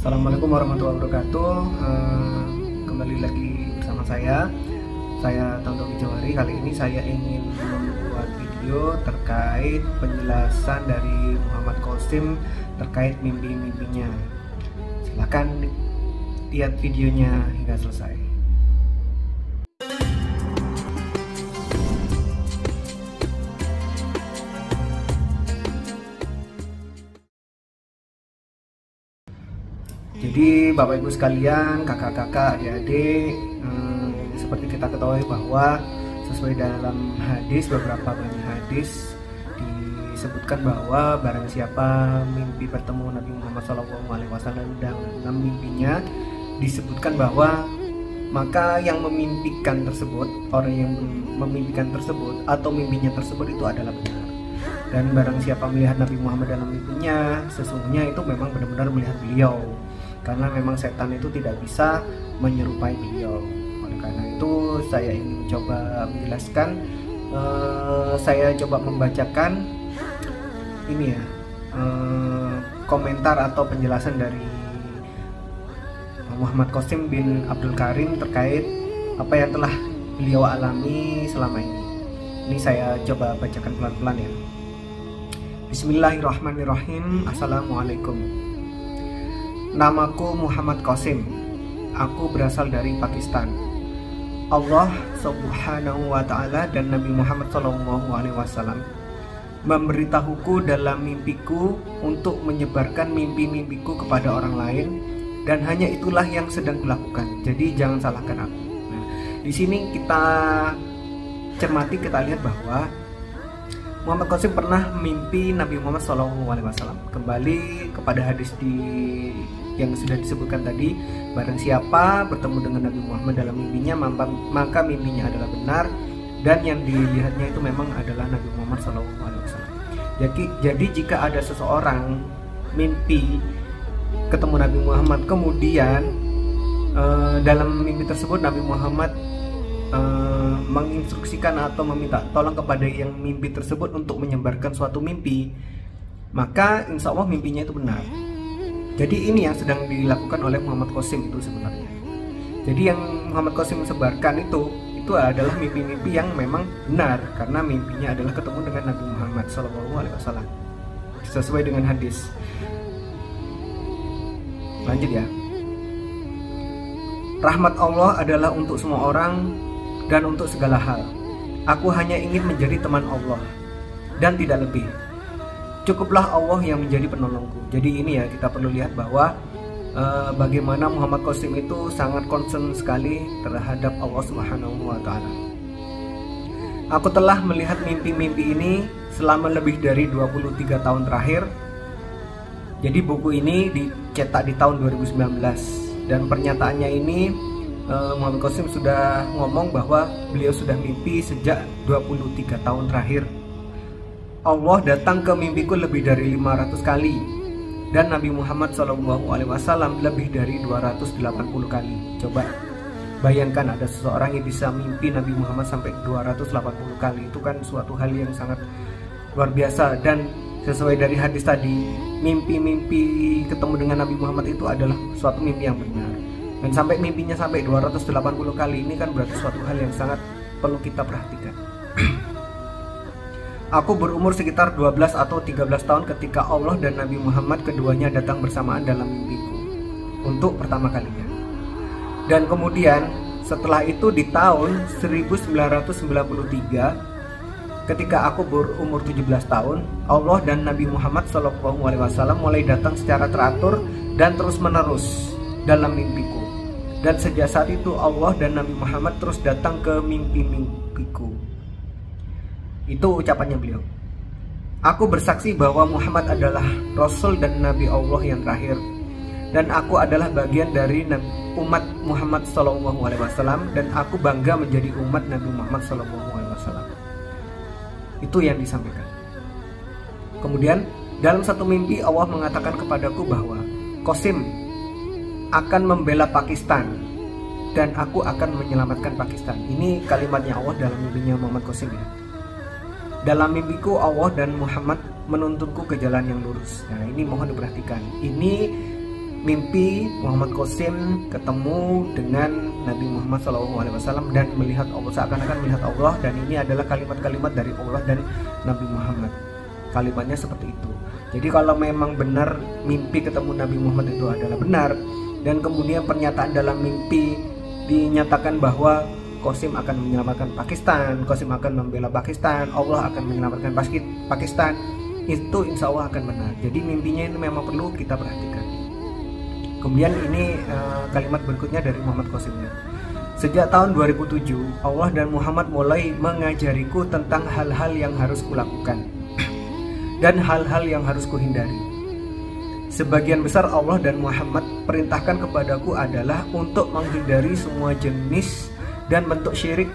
Assalamualaikum warahmatullahi wabarakatuh. Kembali lagi bersama saya Tontowi Jawari. Kali ini saya ingin membuat video terkait penjelasan dari Muhammad Qasim terkait mimpi-mimpinya. Silakan lihat videonya hingga selesai. Jadi Bapak Ibu sekalian, kakak-kakak, adik-adik, seperti kita ketahui bahwa sesuai dalam hadis, beberapa banyak hadis disebutkan bahwa barang siapa mimpi bertemu Nabi Muhammad SAW dan dalam mimpinya disebutkan bahwa maka yang memimpikan tersebut, orang yang memimpikan tersebut atau mimpinya tersebut itu adalah benar. Dan barang siapa melihat Nabi Muhammad dalam mimpinya, sesungguhnya itu memang benar-benar melihat beliau. Karena memang setan itu tidak bisa menyerupai beliau. Oleh karena itu saya ingin coba menjelaskan, saya coba membacakan ini ya, komentar atau penjelasan dari Muhammad Qasim bin Abdul Karim terkait apa yang telah beliau alami selama ini. Ini saya coba bacakan pelan-pelan ya. Bismillahirrahmanirrahim. Assalamualaikum. Namaku Muhammad Qasim. Aku berasal dari Pakistan. Allah Subhanahu wa Ta'ala dan Nabi Muhammad SAW memberitahuku dalam mimpiku untuk menyebarkan mimpi-mimpiku kepada orang lain, dan hanya itulah yang sedang kulakukan. Jadi jangan salahkan aku. Nah, di sini kita cermati, kita lihat bahwa Muhammad Qasim pernah mimpi Nabi Muhammad SAW. Kembali kepada hadis yang sudah disebutkan tadi, barang siapa bertemu dengan Nabi Muhammad dalam mimpinya, maka mimpinya adalah benar, dan yang dilihatnya itu memang adalah Nabi Muhammad SAW. Jadi jika ada seseorang mimpi ketemu Nabi Muhammad, kemudian dalam mimpi tersebut Nabi Muhammad menginstruksikan atau meminta tolong kepada yang mimpi tersebut untuk menyebarkan suatu mimpi, maka insya Allah mimpinya itu benar. Jadi ini yang sedang dilakukan oleh Muhammad Qasim itu sebenarnya. Jadi yang Muhammad Qasim sebarkan itu adalah mimpi-mimpi yang memang benar, karena mimpinya adalah ketemu dengan Nabi Muhammad SAW sesuai dengan hadis. Lanjut ya. Rahmat Allah adalah untuk semua orang dan untuk segala hal. Aku hanya ingin menjadi teman Allah dan tidak lebih. Cukuplah Allah yang menjadi penolongku. Jadi ini ya, kita perlu lihat bahwa bagaimana Muhammad Qasim itu sangat concern sekali terhadap Allah Subhanahu wa Ta'ala. Aku telah melihat mimpi-mimpi ini selama lebih dari 23 tahun terakhir. Jadi buku ini dicetak di tahun 2019, dan pernyataannya ini Muhammad Qasim sudah ngomong bahwa beliau sudah mimpi sejak 23 tahun terakhir. Allah datang ke mimpiku lebih dari 500 kali, dan Nabi Muhammad SAW lebih dari 280 kali. Coba bayangkan ada seseorang yang bisa mimpi Nabi Muhammad sampai 280 kali. Itu kan suatu hal yang sangat luar biasa. Dan sesuai dari hadis tadi, mimpi-mimpi ketemu dengan Nabi Muhammad itu adalah suatu mimpi yang benar. Dan sampai mimpinya sampai 280 kali, ini kan berarti suatu hal yang sangat perlu kita perhatikan. Aku berumur sekitar 12 atau 13 tahun ketika Allah dan Nabi Muhammad keduanya datang bersamaan dalam mimpiku untuk pertama kalinya. Dan kemudian setelah itu di tahun 1993, ketika aku berumur 17 tahun, Allah dan Nabi Muhammad SAW mulai datang secara teratur dan terus menerus dalam mimpiku. Dan sejak saat itu Allah dan Nabi Muhammad terus datang ke mimpi-mimpiku. Itu ucapannya beliau. Aku bersaksi bahwa Muhammad adalah Rasul dan Nabi Allah yang terakhir, dan aku adalah bagian dari umat Muhammad SAW, dan aku bangga menjadi umat Nabi Muhammad SAW. Itu yang disampaikan. Kemudian dalam satu mimpi Allah mengatakan kepadaku bahwa Qasim akan membela Pakistan dan aku akan menyelamatkan Pakistan. Ini kalimatnya Allah dalam mimpinya Muhammad Qasim ya. Dalam mimpiku Allah dan Muhammad menuntunku ke jalan yang lurus. Nah, ini mohon diperhatikan. Ini mimpi Muhammad Qasim ketemu dengan Nabi Muhammad SAW dan melihat Allah, seakan-akan melihat Allah, dan ini adalah kalimat-kalimat dari Allah dan Nabi Muhammad. Kalimatnya seperti itu. Jadi kalau memang benar mimpi ketemu Nabi Muhammad itu adalah benar, dan kemudian pernyataan dalam mimpi dinyatakan bahwa Qasim akan menyelamatkan Pakistan, Qasim akan membela Pakistan, Allah akan menyelamatkan Pakistan, itu insya Allah akan benar. Jadi mimpinya ini memang perlu kita perhatikan. Kemudian ini kalimat berikutnya dari Muhammad Qasimnya. Sejak tahun 2007, Allah dan Muhammad mulai mengajariku tentang hal-hal yang harus kulakukan dan hal-hal yang harus kuhindari. Sebagian besar Allah dan Muhammad perintahkan kepadaku adalah untuk menghindari semua jenis dan bentuk syirik,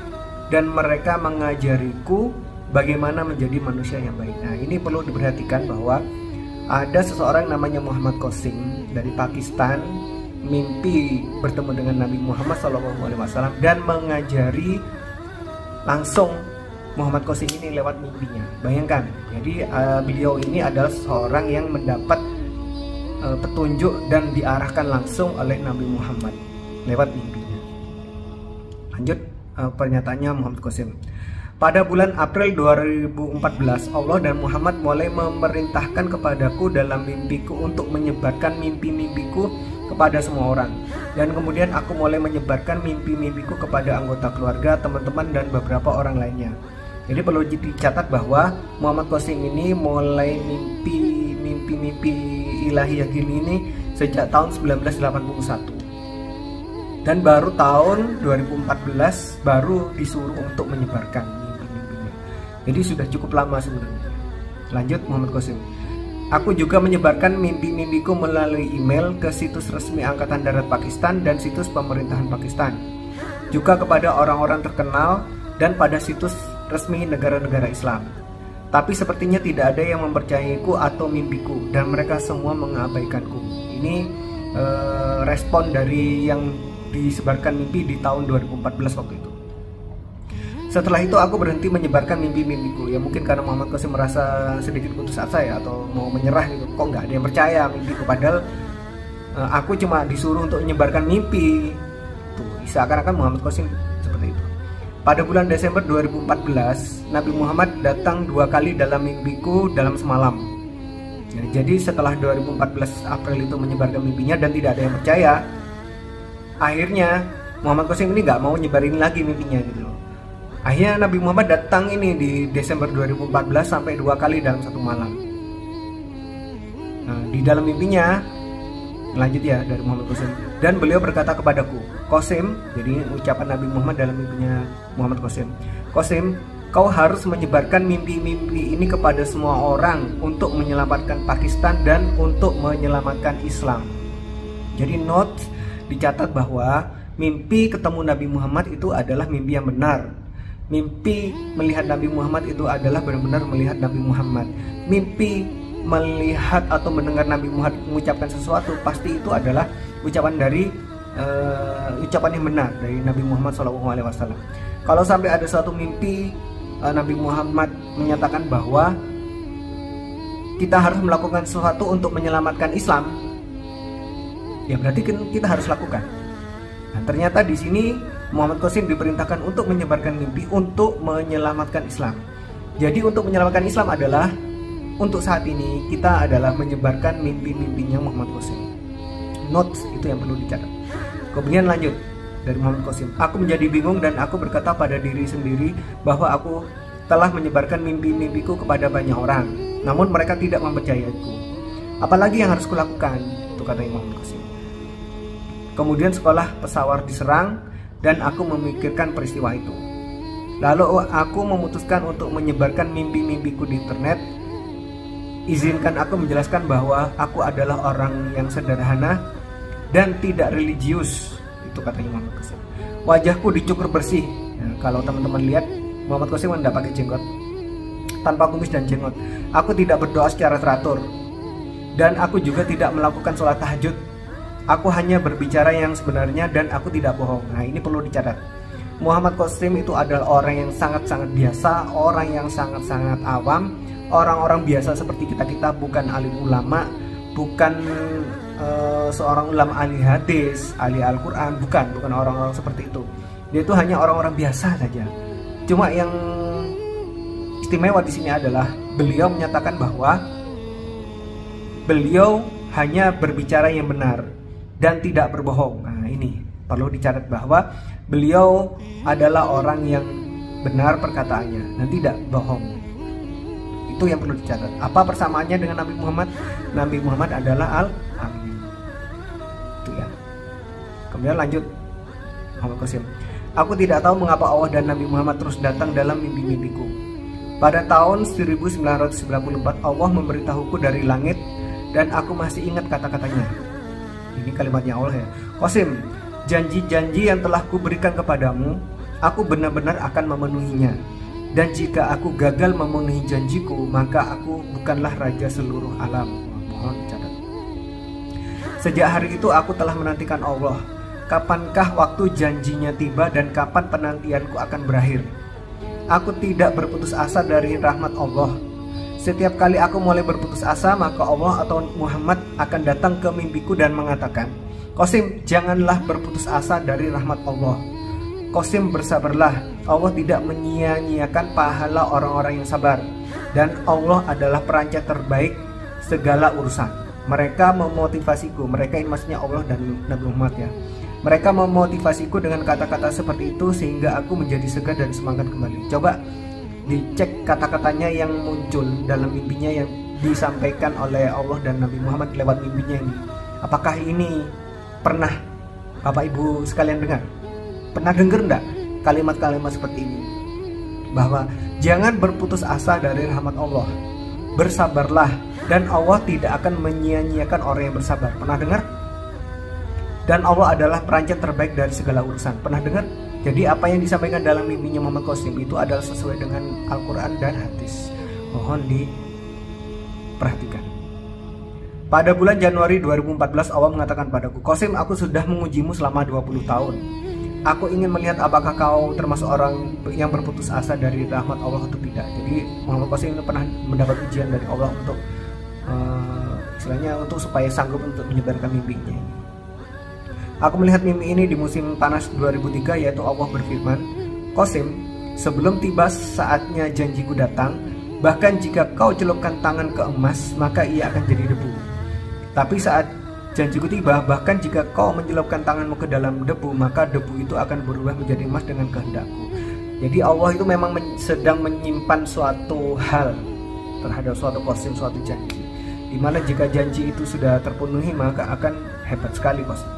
dan mereka mengajariku bagaimana menjadi manusia yang baik. Nah, ini perlu diperhatikan bahwa ada seseorang namanya Muhammad Qasim dari Pakistan mimpi bertemu dengan Nabi Muhammad SAW dan mengajari langsung Muhammad Qasim ini lewat mimpinya. Bayangkan, jadi beliau ini adalah seorang yang mendapat petunjuk dan diarahkan langsung oleh Nabi Muhammad lewat mimpinya. Lanjut pernyataannya Muhammad Qasim. Pada bulan April 2014, Allah dan Muhammad mulai memerintahkan kepadaku dalam mimpiku untuk menyebarkan mimpi-mimpiku kepada semua orang. Dan kemudian aku mulai menyebarkan mimpi-mimpiku kepada anggota keluarga, teman-teman, dan beberapa orang lainnya. Jadi perlu dicatat bahwa Muhammad Qasim ini mulai mimpi ilahiyah gini ini sejak tahun 1981. Dan baru tahun 2014 baru disuruh untuk menyebarkan mimpi-mimpinya. Jadi sudah cukup lama sebenarnya. Lanjut Muhammad Qasim. Aku juga menyebarkan mimpi-mimpiku melalui email ke situs resmi Angkatan Darat Pakistan dan situs pemerintahan Pakistan. Juga kepada orang-orang terkenal dan pada situs resmi negara-negara Islam. Tapi sepertinya tidak ada yang mempercayaiku atau mimpiku, dan mereka semua mengabaikanku. Ini respon dari yang disebarkan mimpi di tahun 2014 waktu itu. Setelah itu aku berhenti menyebarkan mimpi-mimpiku. Ya mungkin karena Muhammad Qasim merasa sedikit putus asa ya, atau mau menyerah gitu. Kok nggak ada yang percaya mimpiku, padahal aku cuma disuruh untuk menyebarkan mimpi. Tuh, seakan-akan Muhammad Qasim seperti itu. Pada bulan Desember 2014, Nabi Muhammad datang 2 kali dalam mimpiku dalam semalam. Ya, jadi setelah 2014 April itu menyebarkan mimpinya dan tidak ada yang percaya, akhirnya Muhammad Qasim ini nggak mau nyebarin lagi mimpinya gitu loh. Akhirnya Nabi Muhammad datang ini di Desember 2014 sampai 2 kali dalam 1 malam. Nah, di dalam mimpinya, lanjut ya dari Muhammad Qasim. Dan beliau berkata kepadaku, Qasim, jadi ucapan Nabi Muhammad dalam mimpinya Muhammad Qasim. Qasim, kau harus menyebarkan mimpi-mimpi ini kepada semua orang untuk menyelamatkan Pakistan dan untuk menyelamatkan Islam. Jadi note, dicatat bahwa mimpi ketemu Nabi Muhammad itu adalah mimpi yang benar. Mimpi melihat Nabi Muhammad itu adalah benar-benar melihat Nabi Muhammad. Mimpi melihat atau mendengar Nabi Muhammad mengucapkan sesuatu, pasti itu adalah ucapan dari ucapan yang benar dari Nabi Muhammad SAW. Kalau sampai ada suatu mimpi Nabi Muhammad menyatakan bahwa kita harus melakukan sesuatu untuk menyelamatkan Islam, ya berarti kita harus lakukan. Nah, ternyata di sini Muhammad Qasim diperintahkan untuk menyebarkan mimpi untuk menyelamatkan Islam. Jadi untuk menyelamatkan Islam adalah untuk saat ini kita adalah menyebarkan mimpi-mimpinya Muhammad Qasim. Notes itu yang perlu dicatat. Kemudian lanjut dari Muhammad Qasim. Aku menjadi bingung dan aku berkata pada diri sendiri bahwa aku telah menyebarkan mimpi-mimpiku kepada banyak orang, namun mereka tidak mempercayaiku. Apalagi yang harus kulakukan? Itu kata Muhammad Qasim. Kemudian sekolah pesawat diserang dan aku memikirkan peristiwa itu. Lalu aku memutuskan untuk menyebarkan mimpi-mimpiku di internet. Izinkan aku menjelaskan bahwa aku adalah orang yang sederhana dan tidak religius. Itu katanya Muhammad Qasim. Wajahku dicukur bersih. Nah, kalau teman-teman lihat, Muhammad Qasim tidak pakai jenggot, tanpa kumis dan jenggot. Aku tidak berdoa secara teratur, dan aku juga tidak melakukan sholat tahajud. Aku hanya berbicara yang sebenarnya dan aku tidak bohong. Nah, ini perlu dicatat. Muhammad Qasim itu adalah orang yang sangat-sangat biasa, orang yang sangat-sangat awam, orang-orang biasa seperti kita-kita, bukan alim ulama, bukan seorang ulama ahli hadis, ahli Al-Quran, bukan orang-orang seperti itu. Dia itu hanya orang-orang biasa saja. Cuma yang istimewa di sini adalah beliau menyatakan bahwa beliau hanya berbicara yang benar dan tidak berbohong. Nah, ini perlu dicatat bahwa beliau adalah orang yang benar perkataannya dan tidak bohong. Itu yang perlu dicatat. Apa persamaannya dengan Nabi Muhammad? Nabi Muhammad adalah Al-Amin. Itu ya. Kemudian lanjut Muhammad Qasim. Aku tidak tahu mengapa Allah dan Nabi Muhammad terus datang dalam mimpi-mimpiku. Pada tahun 1994 Allah memberitahuku dari langit dan aku masih ingat kata-katanya. Ini kalimatnya Allah ya. Qasim, janji-janji yang telah kuberikan kepadamu, aku benar-benar akan memenuhinya. Dan jika aku gagal memenuhi janjiku, maka aku bukanlah raja seluruh alam. Mohon catat. Sejak hari itu aku telah menantikan Allah. Kapankah waktu janjinya tiba dan kapan penantianku akan berakhir? Aku tidak berputus asa dari rahmat Allah. Setiap kali aku mulai berputus asa, maka Allah atau Muhammad akan datang ke mimpiku dan mengatakan, Qasim, janganlah berputus asa dari rahmat Allah. Qasim, bersabarlah. Allah tidak menyia-nyiakan pahala orang-orang yang sabar. Dan Allah adalah perancang terbaik segala urusan. Mereka memotivasiku. Mereka ini maksudnya Allah dan Nabi Muhammad ya. Mereka memotivasiku dengan kata-kata seperti itu sehingga aku menjadi segar dan semangat kembali. Coba dicek kata-katanya yang muncul dalam mimpinya yang disampaikan oleh Allah dan Nabi Muhammad lewat mimpinya ini. Apakah ini pernah Bapak Ibu sekalian dengar? Pernah dengar enggak kalimat-kalimat seperti ini? Bahwa jangan berputus asa dari rahmat Allah. Bersabarlah dan Allah tidak akan menyia-nyiakan orang yang bersabar. Pernah dengar? Dan Allah adalah perancang terbaik dari segala urusan. Pernah dengar? Jadi apa yang disampaikan dalam mimpinya Muhammad Qasim itu adalah sesuai dengan Al-Quran dan hadis. Mohon diperhatikan. Pada bulan Januari 2014 Allah mengatakan padaku, Qasim, aku sudah mengujimu selama 20 tahun. Aku ingin melihat apakah kau termasuk orang yang berputus asa dari rahmat Allah atau tidak. Jadi Muhammad Qasim ini pernah mendapat ujian dari Allah untuk istilahnya untuk supaya sanggup untuk menyebarkan mimpinya. Aku melihat mimpi ini di musim panas 2003, yaitu Allah berfirman, Qasim, sebelum tiba saatnya janjiku datang, bahkan jika kau celupkan tangan ke emas, maka ia akan jadi debu. Tapi saat janjiku tiba, bahkan jika kau mencelupkan tanganmu ke dalam debu, maka debu itu akan berubah menjadi emas dengan kehendakku. Jadi Allah itu memang sedang menyimpan suatu hal terhadap suatu Qasim, suatu janji, dimana jika janji itu sudah terpenuhi, maka akan hebat sekali Qasim.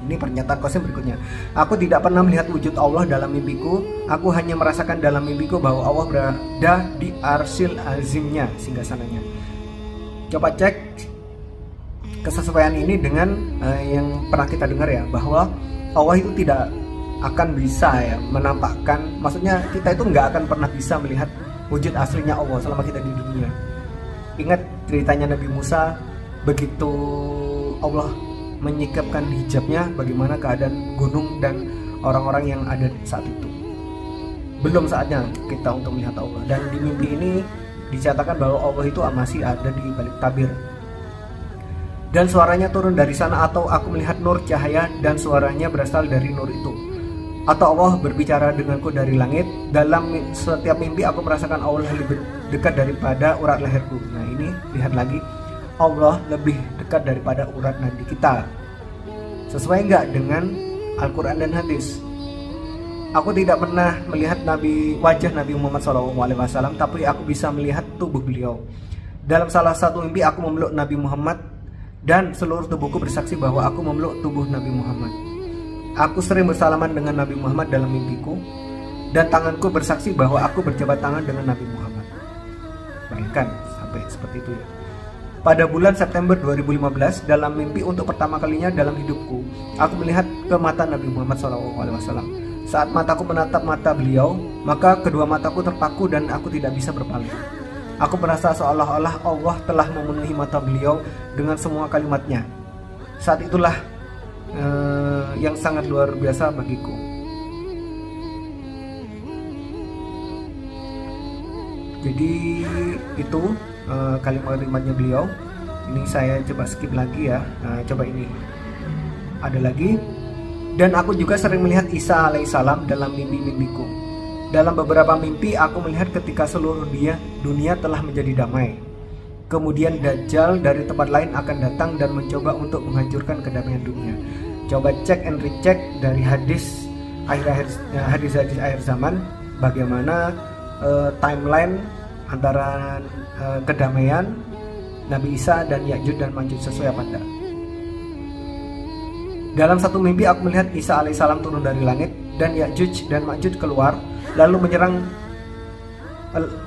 Ini pernyataan Qasim berikutnya. Aku tidak pernah melihat wujud Allah dalam mimpiku. Aku hanya merasakan dalam mimpiku bahwa Allah berada di arsil azimnya, singgasananya. Coba cek kesesuaian ini dengan yang pernah kita dengar ya, bahwa Allah itu tidak akan bisa ya menampakkan, maksudnya kita itu nggak akan pernah bisa melihat wujud aslinya Allah selama kita di dunia. Ingat ceritanya Nabi Musa, begitu Allah menyikapkan hijabnya, bagaimana keadaan gunung dan orang-orang yang ada saat itu. Belum saatnya kita untuk melihat Allah. Dan di mimpi ini dicatatkan bahwa Allah itu masih ada di balik tabir. Dan suaranya turun dari sana, atau aku melihat nur cahaya dan suaranya berasal dari nur itu. Atau Allah berbicara denganku dari langit. Dalam setiap mimpi aku merasakan Allah lebih dekat daripada urat leherku. Nah ini lihat lagi, Allah lebih dekat daripada urat nadi kita. Sesuai enggak dengan Al-Quran dan hadis? Aku tidak pernah melihat wajah Nabi Muhammad SAW, tapi aku bisa melihat tubuh beliau. Dalam salah satu mimpi aku memeluk Nabi Muhammad dan seluruh tubuhku bersaksi bahwa aku memeluk tubuh Nabi Muhammad. Aku sering bersalaman dengan Nabi Muhammad dalam mimpiku, dan tanganku bersaksi bahwa aku berjabat tangan dengan Nabi Muhammad. Bayangkan sampai seperti itu ya. Pada bulan September 2015, dalam mimpi untuk pertama kalinya dalam hidupku, aku melihat ke mata Nabi Muhammad SAW. Saat mataku menatap mata beliau, maka kedua mataku terpaku dan aku tidak bisa berpaling. Aku merasa seolah-olah Allah telah memenuhi mata beliau dengan semua kalimatnya. Saat itulah yang sangat luar biasa bagiku. Jadi itu kalimat-kalimatnya beliau. Ini saya coba skip lagi ya. Nah, coba ini. Ada lagi. Dan aku juga sering melihat Isa alaihissalam dalam mimpi-mimpiku. Dalam beberapa mimpi aku melihat ketika seluruh dunia telah menjadi damai. Kemudian Dajjal dari tempat lain akan datang dan mencoba untuk menghancurkan kedamaian dunia. Coba cek and recheck dari hadis akhir zaman, bagaimana timeline antara kedamaian Nabi Isa dan Ya'juj dan Ma'juj sesuai apa enggak. Dalam satu mimpi aku melihat Isa alaihissalam turun dari langit dan Ya'juj dan Ma'juj keluar lalu menyerang,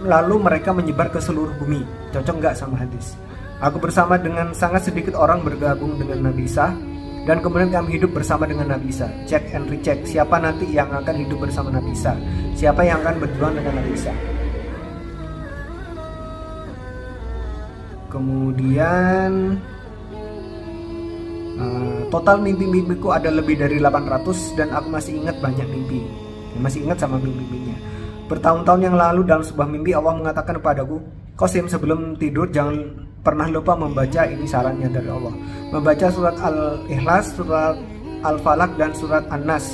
lalu mereka menyebar ke seluruh bumi. Cocok nggak sama hadis? Aku bersama dengan sangat sedikit orang bergabung dengan Nabi Isa dan kemudian kami hidup bersama dengan Nabi Isa. Check and recheck, siapa nanti yang akan hidup bersama Nabi Isa? Siapa yang akan berjuang dengan Nabi Isa? Kemudian total mimpi-mimpiku ada lebih dari 800 dan aku masih ingat banyak mimpi. Masih ingat sama mimpi-mimpinya. Bertahun-tahun yang lalu dalam sebuah mimpi Allah mengatakan kepadaku, Qasim, sebelum tidur jangan pernah lupa membaca, ini sarannya dari Allah, membaca surat Al-Ikhlas, surat Al-Falaq dan surat An-Nas.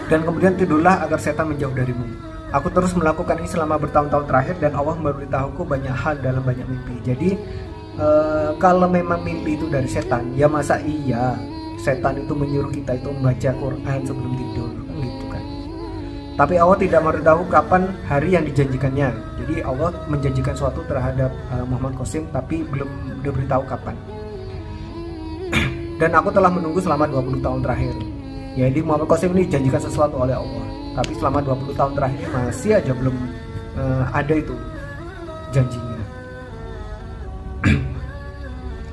Dan kemudian tidurlah agar setan menjauh darimu. Aku terus melakukan ini selama bertahun-tahun terakhir dan Allah memberitahuku banyak hal dalam banyak mimpi. Jadi kalau memang mimpi itu dari setan, ya masa iya setan itu menyuruh kita itu membaca Quran sebelum tidur, kan gitu kan. Tapi Allah tidak memberitahu kapan hari yang dijanjikannya. Jadi Allah menjanjikan suatu terhadap Muhammad Qasim tapi belum diberitahu kapan. Dan aku telah menunggu selama 20 tahun terakhir. Jadi Muhammad Qasim ini dijanjikan sesuatu oleh Allah, tapi selama 20 tahun terakhir masih aja belum ada itu janjinya.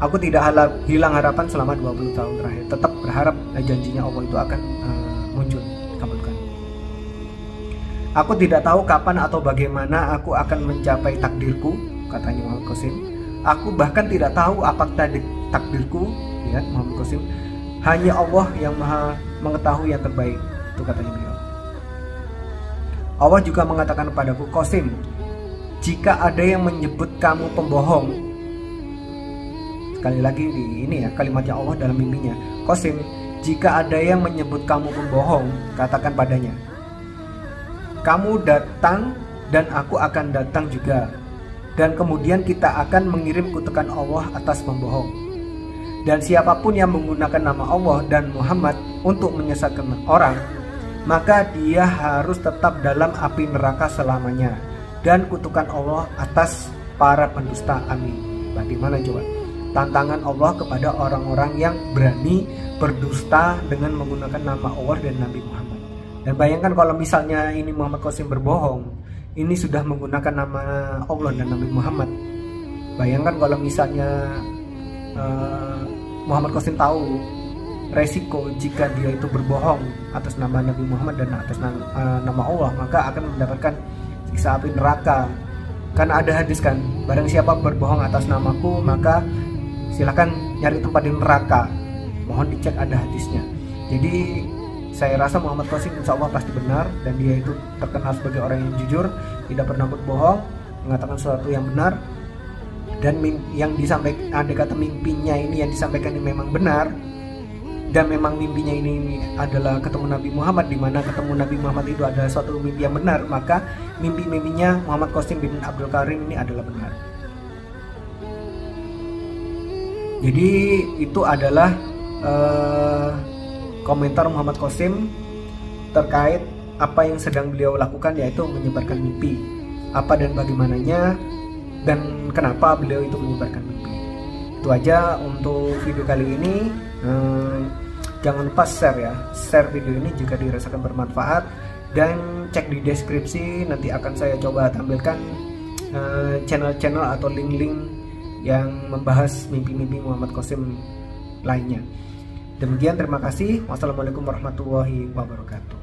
Aku tidak hilang harapan selama 20 tahun terakhir. Tetap berharap janjinya Allah itu akan muncul, kabulkan. Aku tidak tahu kapan atau bagaimana aku akan mencapai takdirku, katanya Muhammad Qasim. Aku bahkan tidak tahu apa takdirku, lihat Muhammad Qasim. Hanya Allah yang maha mengetahui yang terbaik, itu katanya beliau. Allah juga mengatakan kepadaku, Qasim, jika ada yang menyebut kamu pembohong, sekali lagi di ini ya kalimatnya Allah dalam mimpinya, Qasim, jika ada yang menyebut kamu pembohong, katakan padanya, kamu datang dan aku akan datang juga, dan kemudian kita akan mengirim kutukan Allah atas pembohong. Dan siapapun yang menggunakan nama Allah dan Muhammad untuk menyesatkan orang, maka dia harus tetap dalam api neraka selamanya, dan kutukan Allah atas para pendusta. Amin. Bagaimana coba tantangan Allah kepada orang-orang yang berani berdusta dengan menggunakan nama Allah dan Nabi Muhammad? Dan bayangkan kalau misalnya ini Muhammad Qasim berbohong, ini sudah menggunakan nama Allah dan Nabi Muhammad. Bayangkan kalau misalnya Muhammad Qasim tahu resiko jika dia itu berbohong atas nama Nabi Muhammad dan atas nama Allah, maka akan mendapatkan siksa api neraka. Karena ada hadis kan, barang siapa berbohong atas namaku maka silakan nyari tempat di neraka. Mohon dicek ada hadisnya. Jadi saya rasa Muhammad Qasim insya Allah pasti benar, dan dia itu terkenal sebagai orang yang jujur, tidak pernah berbohong, mengatakan sesuatu yang benar. Dan yang disampaikan, ada kata mimpinya ini yang disampaikan ini memang benar, dan memang mimpinya ini adalah ketemu Nabi Muhammad, di mana ketemu Nabi Muhammad itu adalah suatu mimpi yang benar, maka mimpi-mimpinya Muhammad Qasim bin Abdul Karim ini adalah benar. Jadi itu adalah komentar Muhammad Qasim terkait apa yang sedang beliau lakukan, yaitu menyebarkan mimpi. Apa dan bagaimananya dan kenapa beliau itu menyebarkan mimpi. Itu aja untuk video kali ini. Jangan lupa share video ini jika dirasakan bermanfaat, dan cek di deskripsi, nanti akan saya coba tampilkan channel-channel atau link-link yang membahas mimpi-mimpi Muhammad Qasim lainnya. Demikian, terima kasih. Wassalamualaikum warahmatullahi wabarakatuh.